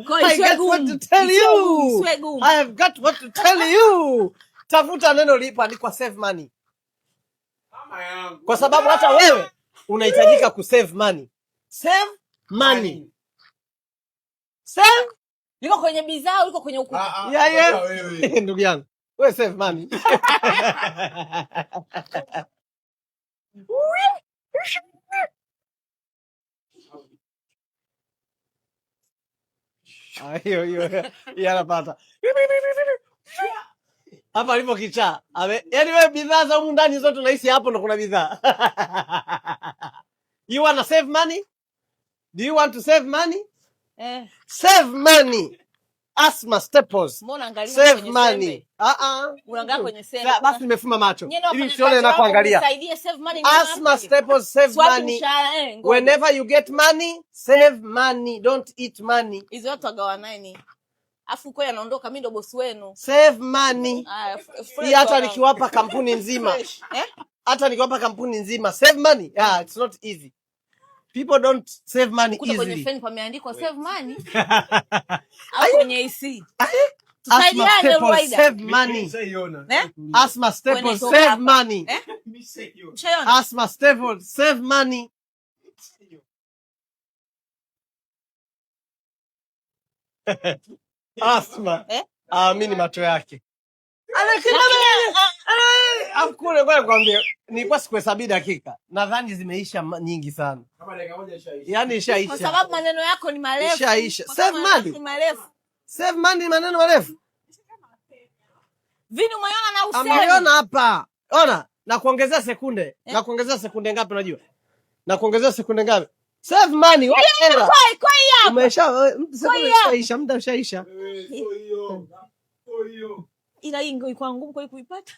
got what to tell you. I have got what to tell you. Tafuta neno lipoandikwa save money. Kwa sababu hata wewe unahitajika kusave money. Save money. Save. Liko kwenye bidhaa, liko kwenye ukuta. Yeah. Ndugu yangu, wewe save money. Hiyo yanapata. Hapa alipo kichaa. Yaani wewe bidhaa za humu ndani zote unahisi hapo ndo kuna bidhaa. You want to save money? Do you want to save money? Save money. Asthma staples. Save money. Unaangalia kwenye sembe. Basi nimefuma macho. Ili usione na kuangalia. Asthma staples save money. Whenever you get money, save money. Don't eat money. Hizo watu wagawa nani? Afu kwa anaondoka mimi ndo bosi wenu. Save money. Hata nikiwapa kampuni nzima. Hata nikiwapa kampuni nzima save money. It's not easy. People don't save money easily. Kwenye feni pameandikwa save money. Au kwenye AC. Tusaidiane Ruwaida. Save money. Asthma staples save money. Asthma staples save money. Asthma. Mimi macho yake. Afkule kwa kwambia nilikuwa sikuhesabi dakika. Nadhani zimeisha nyingi sana. Kama dakika moja ishaisha. Yaani ishaisha. Kwa sababu maneno yako ni marefu. Ishaisha. Save money. Ni marefu. Save money maneno marefu. Vini umeona na usemi. Ameona hapa. Ona, na kuongezea sekunde. Na kuongezea sekunde ngapi unajua? Na kuongezea sekunde ngapi? Save money. Kwa hiyo. Umeshaisha, muda ushaisha. Ila hii ngoi kwa ngumu kuipata.